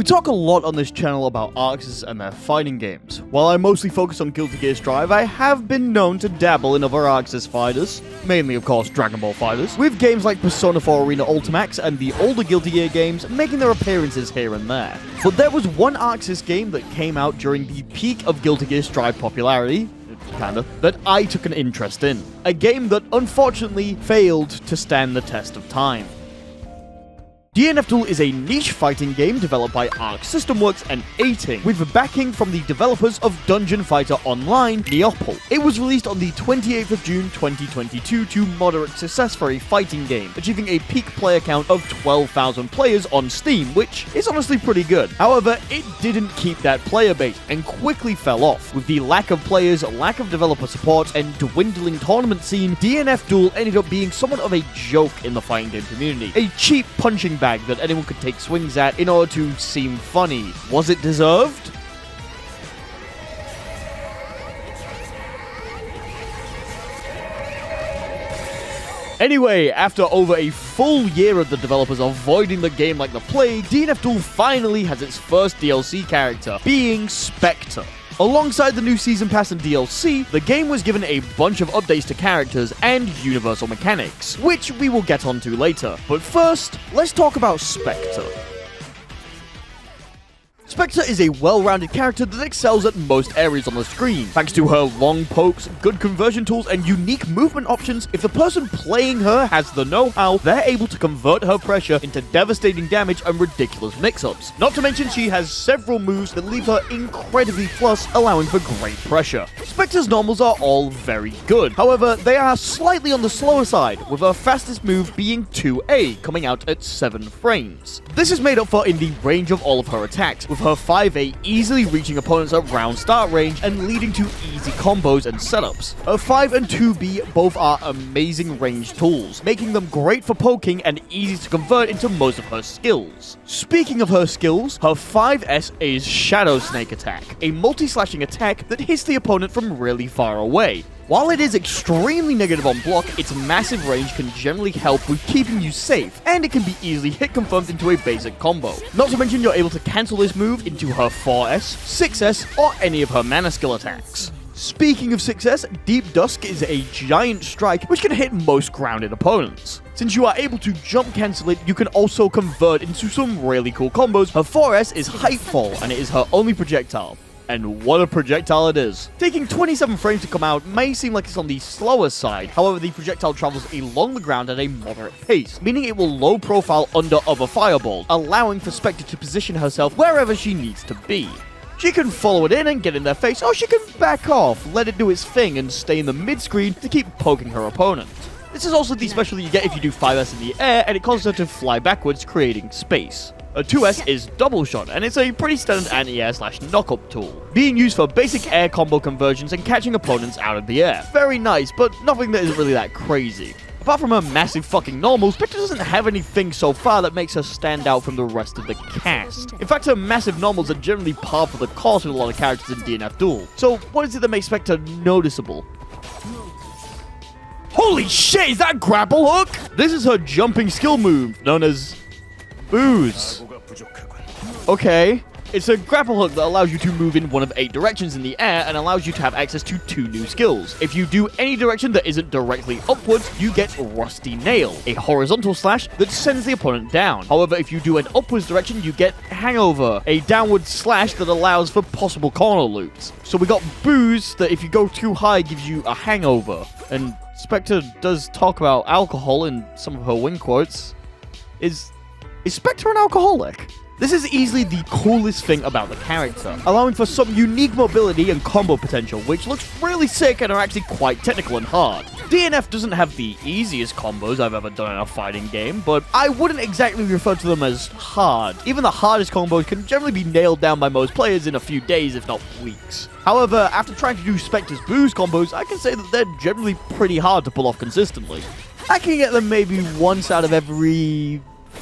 We talk a lot on this channel about Arxes and their fighting games. While I mostly focus on Guilty Gear Strive, I have been known to dabble in other Arxes fighters, mainly of course Dragon Ball fighters, with games like Persona 4 Arena Ultimax and the older Guilty Gear games making their appearances here and there. But there was one Arxes game that came out during the peak of Guilty Gear Strive popularity, that I took an interest in. A game that unfortunately failed to stand the test of time. DNF Duel is a niche fighting game developed by Arc System Works and A-Ting, with backing from the developers of Dungeon Fighter Online, Neopol. It was released on the 28th of June 2022 to moderate success for a fighting game, achieving a peak player count of 12,000 players on Steam, which is honestly pretty good. However, it didn't keep that player base and quickly fell off. With the lack of players, lack of developer support, and dwindling tournament scene, DNF Duel ended up being somewhat of a joke in the fighting game community. A cheap punching bag that anyone could take swings at in order to seem funny. Was it deserved? Anyway, after over a full year of the developers avoiding the game like the plague, DNF Duel finally has its first DLC character, being Spectre. Alongside the new Season Pass and DLC, the game was given a bunch of updates to characters and universal mechanics, which we will get onto later. But first, let's talk about Spectre. Spectre is a well-rounded character that excels at most areas on the screen. Thanks to her long pokes, good conversion tools, and unique movement options, if the person playing her has the know-how, they're able to convert her pressure into devastating damage and ridiculous mix-ups. Not to mention she has several moves that leave her incredibly plus, allowing for great pressure. Spectre's normals are all very good. However, they are slightly on the slower side, with her fastest move being 2A, coming out at 7 frames. This is made up for in the range of all of her attacks, with her 5A easily reaching opponents at round start range and leading to easy combos and setups. Her 5 and 2B both are amazing range tools, making them great for poking and easy to convert into most of her skills. Speaking of her skills, her 5S is Shadow Snake attack, a multi-slashing attack that hits the opponent from really far away. While it is extremely negative on block, its massive range can generally help with keeping you safe, and it can be easily hit confirmed into a basic combo. Not to mention you're able to cancel this move into her 4S, 6S, or any of her mana skill attacks. Speaking of 6S, Deep Dusk is a giant strike which can hit most grounded opponents. Since you are able to jump cancel it, you can also convert into some really cool combos. Her 4S is Heightfall, and it is her only projectile. And what a projectile it is. Taking 27 frames to come out may seem like it's on the slower side, however the projectile travels along the ground at a moderate pace, meaning it will low profile under other fireballs, allowing for Spectre to position herself wherever she needs to be. She can follow it in and get in their face, or she can back off, let it do its thing and stay in the mid-screen to keep poking her opponent. This is also the special that you get if you do 5S in the air, and it causes her to fly backwards, creating space. A 2S is Double Shot, and it's a pretty standard anti-air / knock-up tool, being used for basic air combo conversions and catching opponents out of the air. Very nice, but nothing that isn't really that crazy. Apart from her massive fucking normals, Spectre doesn't have anything so far that makes her stand out from the rest of the cast. In fact, her massive normals are generally par for the course with a lot of characters in DNF Duel. So what is it that makes Spectre noticeable? Holy shit, is that grapple hook? This is her jumping skill move, known as Booze. Okay. It's a grapple hook that allows you to move in one of 8 directions in the air and allows you to have access to 2 new skills. If you do any direction that isn't directly upwards, you get Rusty Nail, a horizontal slash that sends the opponent down. However, if you do an upwards direction, you get Hangover, a downward slash that allows for possible corner loops. So we got Booze that if you go too high gives you a hangover. And Spectre does talk about alcohol in some of her win quotes. Is Spectre an alcoholic? This is easily the coolest thing about the character, allowing for some unique mobility and combo potential, which looks really sick and are actually quite technical and hard. DNF doesn't have the easiest combos I've ever done in a fighting game, but I wouldn't exactly refer to them as hard. Even the hardest combos can generally be nailed down by most players in a few days, if not weeks. However, after trying to do Spectre's Booze combos, I can say that they're generally pretty hard to pull off consistently. I can get them maybe once out of every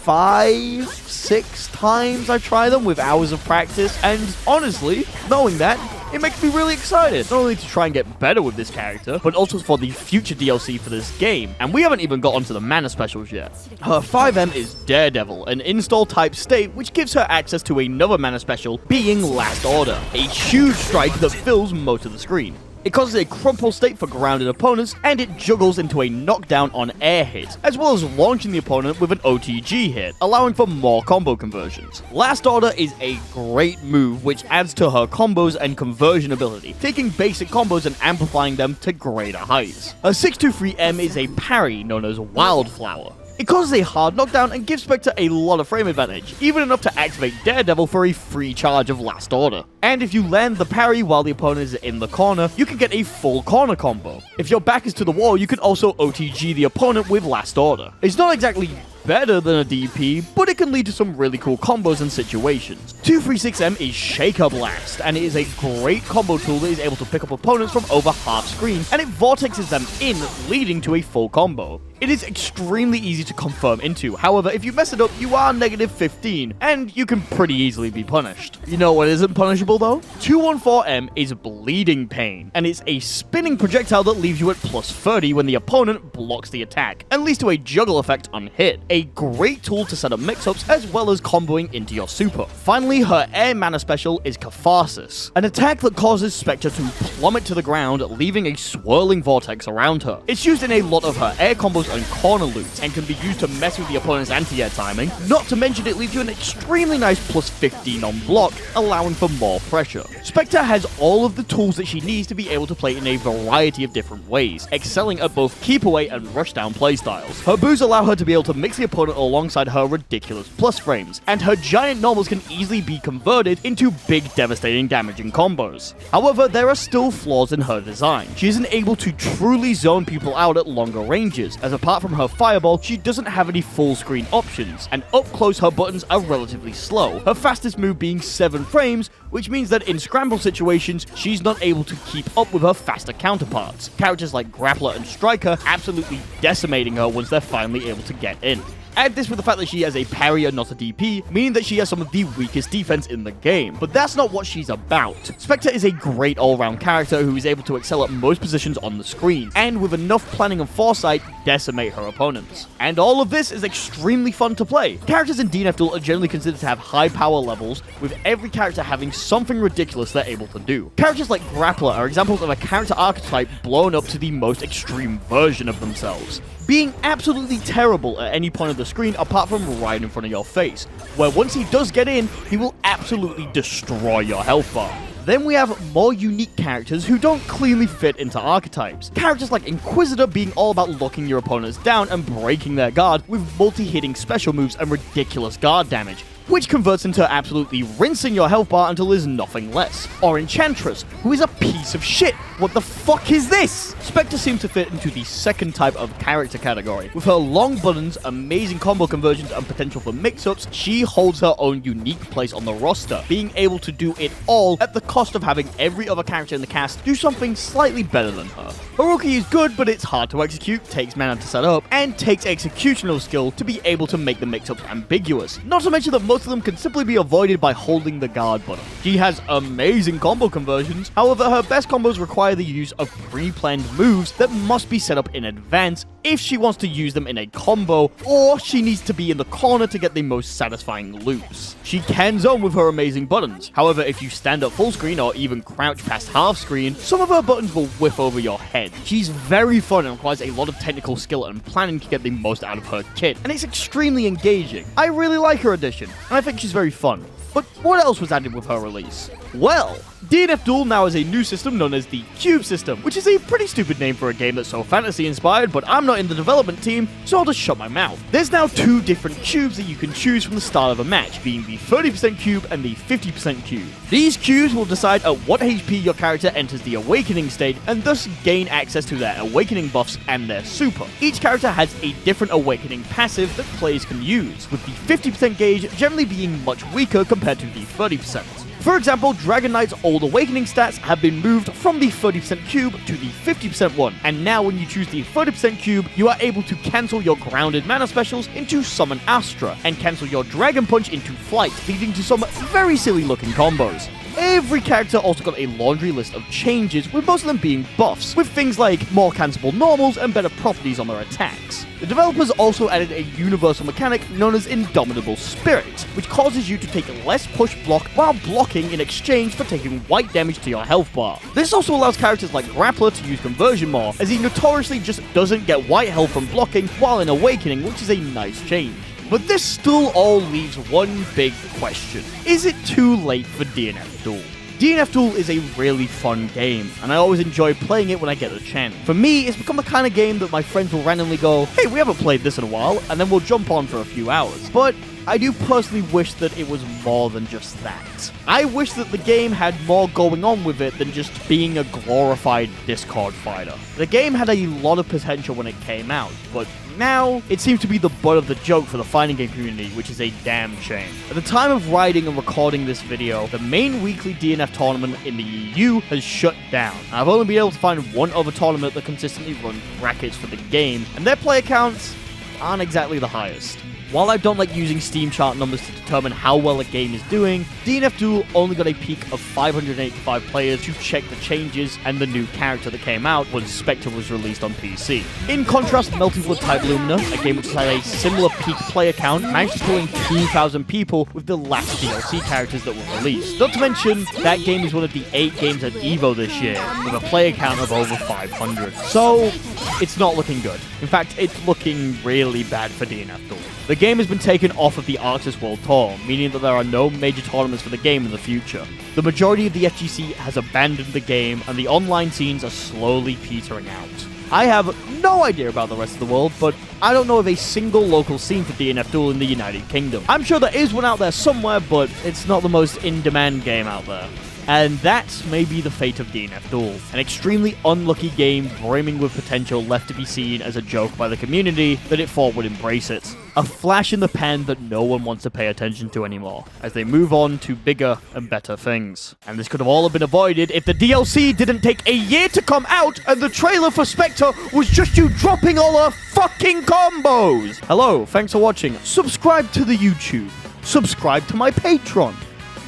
5-6 times I try them with hours of practice, and honestly, knowing that, It makes me really excited, not only to try and get better with this character, but also for the future DLC for this game. And we haven't even got onto the mana specials yet. Her 5M is Daredevil, an install type state which gives her access to another mana special, being Last Order, a huge strike that fills most of the screen. It causes a crumple state for grounded opponents, and it juggles into a knockdown on air hit, as well as launching the opponent with an OTG hit, allowing for more combo conversions. Last Order is a great move which adds to her combos and conversion ability, taking basic combos and amplifying them to greater heights. Her 623M is a parry known as Wildflower. It causes a hard knockdown and gives Spectre a lot of frame advantage, even enough to activate Daredevil for a free charge of Last Order. And if you land the parry while the opponent is in the corner, you can get a full corner combo. If your back is to the wall, you can also OTG the opponent with Last Order. It's not exactly better than a DP, but it can lead to some really cool combos and situations. 236M is Shaker Blast, and it is a great combo tool that is able to pick up opponents from over half screen, and it vortexes them in, leading to a full combo. It is extremely easy to confirm into, however, if you mess it up, you are negative 15, and you can pretty easily be punished. You know what isn't punishable though? 214M is Bleeding Pain, and it's a spinning projectile that leaves you at plus 30 when the opponent blocks the attack, and leads to a juggle effect on hit. A great tool to set up mix-ups as well as comboing into your super. Finally, her air mana special is Catharsis, an attack that causes Spectre to plummet to the ground, leaving a swirling vortex around her. It's used in a lot of her air combos and corner loops, and can be used to mess with the opponent's anti-air timing, not to mention it leaves you an extremely nice plus 15 on block, allowing for more pressure. Spectre has all of the tools that she needs to be able to play in a variety of different ways, excelling at both keep away and rushdown playstyles. Her boos allow her to be able to mix the opponent alongside her ridiculous plus frames, and her giant normals can easily be converted into big devastating damaging combos. However, there are still flaws in her design. She isn't able to truly zone people out at longer ranges, as apart from her fireball, she doesn't have any full screen options, and up close her buttons are relatively slow, her fastest move being 7 frames, which means that in scramble situations, she's not able to keep up with her faster counterparts. Characters like Grappler and Striker absolutely decimating her once they're finally able to get in. Add this with the fact that she has a parry and not a DP, meaning that she has some of the weakest defense in the game. But that's not what she's about. Spectre is a great all-round character who is able to excel at most positions on the screen, and with enough planning and foresight, decimate her opponents. And all of this is extremely fun to play. Characters in DNF Duel are generally considered to have high power levels, with every character having something ridiculous they're able to do. Characters like Grappler are examples of a character archetype blown up to the most extreme version of themselves, being absolutely terrible at any point of the screen apart from right in front of your face, where once he does get in, he will absolutely destroy your health bar. Then we have more unique characters who don't cleanly fit into archetypes. Characters like Inquisitor being all about locking your opponents down and breaking their guard with multi-hitting special moves and ridiculous guard damage, which converts into absolutely rinsing your health bar until there's nothing less. Or Enchantress, who is a piece of shit. What the fuck is this? Spectre seems to fit into the second type of character category. With her long buttons, amazing combo conversions, and potential for mix-ups, she holds her own unique place on the roster, being able to do it all at the cost of having every other character in the cast do something slightly better than her. Haruki is good, but it's hard to execute, takes mana to set up, and takes executional skill to be able to make the mix-ups ambiguous. Not to mention that most of them can simply be avoided by holding the guard button. She has amazing combo conversions, however her best combos require the use of pre-planned moves that must be set up in advance if she wants to use them in a combo, or she needs to be in the corner to get the most satisfying loops. She can zone with her amazing buttons, however if you stand up full screen or even crouch past half screen, some of her buttons will whiff over your head. She's very fun and requires a lot of technical skill and planning to get the most out of her kit, and it's extremely engaging. I really like her addition, and I think she's very fun. But what else was added with her release? Well, DNF Duel now has a new system known as the Cube system, which is a pretty stupid name for a game that's so fantasy-inspired, but I'm not in the development team, so I'll just shut my mouth. There's now 2 different cubes that you can choose from the start of a match, being the 30% cube and the 50% cube. These cubes will decide at what HP your character enters the Awakening stage, and thus gain access to their Awakening buffs and their super. Each character has a different Awakening passive that players can use, with the 50% gauge generally being much weaker compared to the 30%. For example, Dragon Knight's Old Awakening stats have been moved from the 30% cube to the 50% one, and now when you choose the 30% cube, you are able to cancel your grounded mana specials into Summon Astra, and cancel your Dragon Punch into Flight, leading to some very silly looking combos. Every character also got a laundry list of changes, with most of them being buffs, with things like more cancelable normals and better properties on their attacks. The developers also added a universal mechanic known as Indomitable Spirit, which causes you to take less push block while blocking in exchange for taking white damage to your health bar. This also allows characters like Grappler to use conversion more, as he notoriously just doesn't get white health from blocking while in Awakening, which is a nice change. But this still all leaves one big question. Is it too late for DNF Duel? DNF Duel is a really fun game, and I always enjoy playing it when I get the chance. For me, it's become the kind of game that my friends will randomly go, "Hey, we haven't played this in a while," and then we'll jump on for a few hours. But I do personally wish that it was more than just that. I wish that the game had more going on with it than just being a glorified Discord fighter. The game had a lot of potential when it came out, but now it seems to be the butt of the joke for the fighting game community, which is a damn shame. At the time of writing and recording this video, the main weekly DNF tournament in the EU has shut down. I've only been able to find one other tournament that consistently runs brackets for the game, and their player counts aren't exactly the highest. While I don't like using Steam chart numbers to determine how well a game is doing, DNF Duel only got a peak of 585 players to check the changes and the new character that came out when Spectre was released on PC. In contrast, Melting Blood Type Lumina, a game which had a similar peak player count, managed to pull in 2,000 people with the last DLC characters that were released. Not to mention, that game is one of the 8 games at EVO this year, with a player count of over 500. So, it's not looking good. In fact, it's looking really bad for DNF Duel. The game has been taken off of the Arctis World Tour, meaning that there are no major tournaments for the game in the future. The majority of the FGC has abandoned the game, and the online scenes are slowly petering out. I have no idea about the rest of the world, but I don't know of a single local scene for DNF Duel in the United Kingdom. I'm sure there is one out there somewhere, but it's not the most in-demand game out there. And that may be the fate of DNF Duel. An extremely unlucky game brimming with potential left to be seen as a joke by the community that it thought would embrace it. A flash in the pan that no one wants to pay attention to anymore, as they move on to bigger and better things. And this could have all been avoided if the DLC didn't take a year to come out and the trailer for Spectre was just you dropping all our fucking combos! Hello, thanks for watching. Subscribe to the YouTube. Subscribe to my Patreon.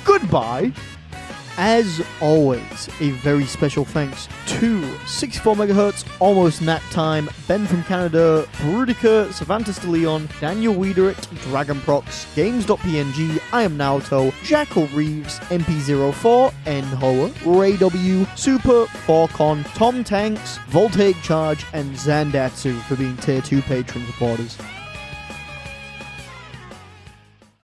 Goodbye. As always, a very special thanks to 64MHz, Almost Nap Time, Ben from Canada, Brudica, Savantas de Leon, Daniel Wiederick, Dragonprox, Games.png, I Am Naoto, Jackal Reeves, MP04, Nhoa, Ray W, Super, Forcon, Tom Tanks, Voltaic Charge, and Zandatsu for being Tier 2 patron supporters.